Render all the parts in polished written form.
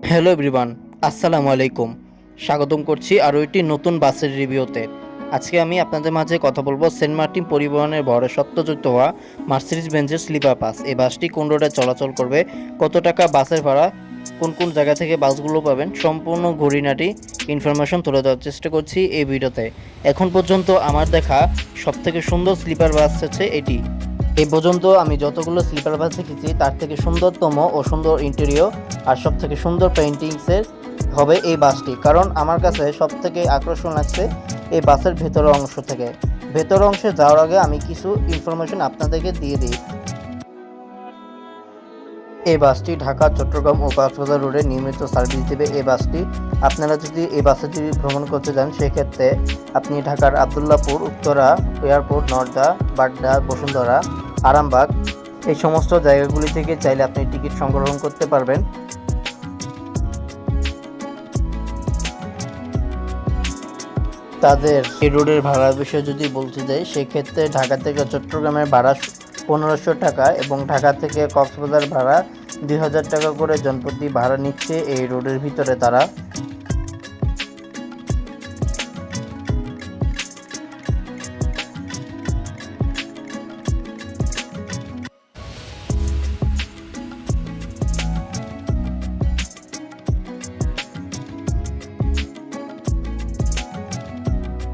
Hello everyone, আসসালামু আলাইকুম। স্বাগতম করছি আরও একটি নতুন বাসের রিভিউতে। আজকে আমি আপনাদের মাঝে কথা বলবো সেন্ট মার্টিন পরিবহনের ভরে সত্যযুক্ত হওয়া মার্সিডিজ বেঞ্জের স্লিপার বাস। এই বাসটি কোন রোডে চলাচল করবে, কত টাকা বাসের ভাড়া, কোন কোন জায়গা থেকে বাসগুলো পাবেন, সম্পূর্ণ ঘুরিনাটি ইনফরমেশন তুলে দেওয়ার চেষ্টা করছি এই ভিডিওতে। এখন পর্যন্ত আমার দেখা সবথেকে সুন্দর স্লিপার বাস হচ্ছে এটি। এই পর্যন্ত আমি যতগুলো স্লিপার বাস দেখেছি তার থেকে সুন্দরতম ও সুন্দর ইন্টেরিয়র আর সব থেকে সুন্দর পেইন্টিংসের হবে এই বাসটি। কারণ আমার কাছে সব থেকে আকর্ষণ লাগছে এই বাসের ভেতরের অংশ থেকে। ভেতরের অংশে যাওয়ার আগে আমি কিছু ইনফরমেশন আপনাদেরকে দিয়ে দিই। এই বাসটি ঢাকা, চট্টগ্রাম ও কক্সবাজার রোডে নিয়মিত সার্ভিস দেবে এই বাসটি। আপনারা যদি এই বাসে যদি ভ্রমণ করতে যান সেক্ষেত্রে আপনি ঢাকার আবদুল্লাপুর, উত্তরা, এয়ারপোর্ট, নর্দা, বাড্ডা, বসুন্ধরা, আরামবাগ এই সমস্ত জায়গাগুলি থেকে চাইলে আপনি টিকিট সংগ্রহ করতে পারবেন। তাদের এই রোডের ভাড়ার বিষয়ে যদি বলতে যাই সেক্ষেত্রে ঢাকা থেকে চট্টগ্রামের ভাড়া 1500 টাকা এবং ঢাকা থেকে কক্সবাজার ভাড়া 2000 টাকা করে জনপ্রতি ভাড়া নিচ্ছে এই রোডের ভিতরে তারা।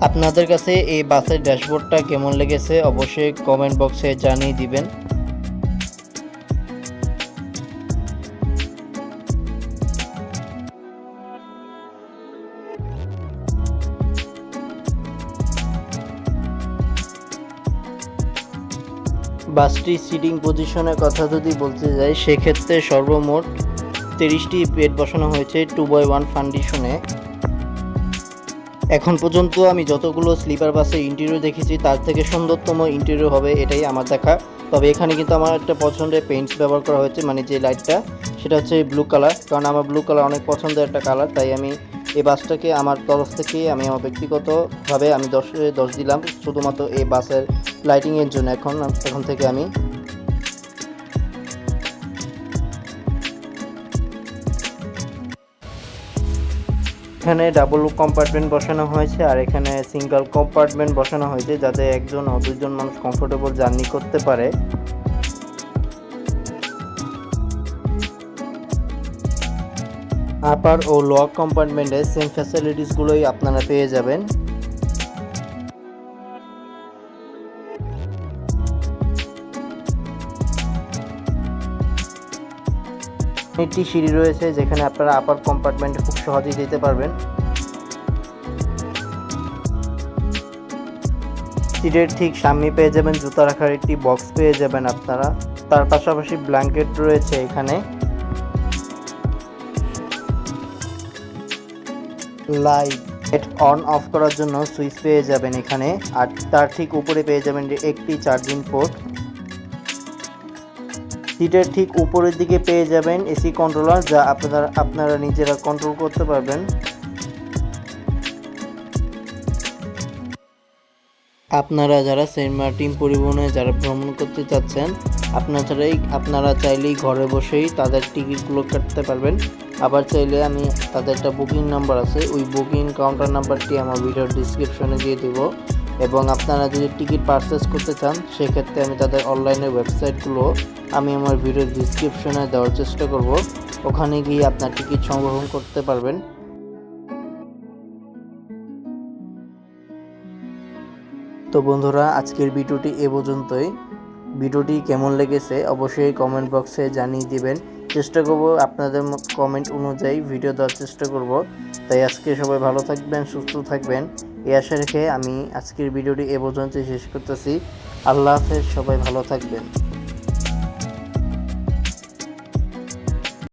আপনাদের কাছে এই বাসের ড্যাশবোর্ডটা কেমন লেগেছে অবশ্যই কমেন্ট বক্সে জানিয়ে দিবেন। বাসটি সিটিং পজিশনের কথা যদি বলতে যাই সেক্ষেত্রে সর্বমোট 30টি বেড বসানো হয়েছে 2x1 কন্ডিশনে। এখন পর্যন্ত আমি যতগুলো স্লিপার বাসে ইন্টেরিয়র দেখেছি তার থেকে সুন্দরতম ইন্টেরিয়র হবে এটাই আমার দেখা। তবে এখানে কিন্তু আমার একটা পছন্দের পেইন্টস ব্যবহার করা হয়েছে, মানে যে লাইটটা সেটা হচ্ছে ব্লু কালার। কারণ আমার ব্লু কালার অনেক পছন্দের একটা কালার, তাই আমি এই বাসটাকে আমার তরফ থেকে আমি আমার ব্যক্তিগতভাবে আমি 10 দিলাম শুধুমাত্র এই বাসের লাইটিংয়ের জন্য। এখন থেকে আমি এখানে ডাবল কম্পার্টমেন্ট বসানো হয়েছে আর এখানে সিঙ্গেল কম্পার্টমেন্ট বসানো হয়েছে যাতে একজন ও দুজন মানুষ কমফোর্টেবল জার্নি করতে পারে। আপার ও লোয়ার কম্পার্টমেন্টে সেম ফ্যাসিলিটিসগুলোই আপনারা পেয়ে যাবেন। একটি সিঁড়ি রয়েছে যেখানে আপনারা আপার কম্পার্টমেন্টে খুব সহজেই যেতে পারবেন। সিটের ঠিক সামনে পেয়ে যাবেন জুতা রাখার একটি বক্স পেয়ে যাবেন আপনারা। তার পাশাপাশি ব্ল্যাঙ্কেট রয়েছে এখানে। লাইট অন অফ করার জন্য সুইচ পেয়ে যাবেন এখানে। আর তার ঠিক উপরে পেয়ে যাবেন একটি চার্জিং পোর্ট। সিটের ঠিক উপরের দিকে পেয়ে যাবেন এসি কন্ট্রোলার, যা আপনারা নিজেরা কন্ট্রোল করতে পারবেন। আপনারা যারা সেন্ট মার্টিন পরিবহনে যারা ভ্রমণ করতে চাচ্ছেন আপনারা চাইলেই ঘরে বসেই তাদের টিকিটগুলো কাটতে পারবেন। আবার চাইলে আমি তাদের একটা বুকিং নাম্বার আছে, ওই বুকিং কাউন্টার নাম্বারটি আমার ভিডিওর ডিসক্রিপশনে দিয়ে দেব। এবং আপনারা যদি টিকিট পারচেস করতে চান সেক্ষেত্রে আমি তাদের অনলাইনের ওয়েবসাইটগুলো আমি আমার ভিডিওর ডিসক্রিপশনে দেওয়ার চেষ্টা করব, ওখানে গিয়ে আপনার টিকিট সংগ্রহ করতে পারবেন। তো বন্ধুরা, আজকের ভিডিওটি এ পর্যন্তই। ভিডিওটি কেমন লেগেছে অবশ্যই কমেন্ট বক্সে জানিয়ে দিবেন। চেষ্টা করব আপনাদের কমেন্ট অনুযায়ী ভিডিও দেওয়ার চেষ্টা করব। তাই আজকে সবাই ভালো থাকবেন, সুস্থ থাকবেন এই আশা রেখে আমি আজকের ভিডিওটি এ পর্যন্তই শেষ করতেছি। আল্লাহ হাফেজ, সবাই ভালো থাকবেন।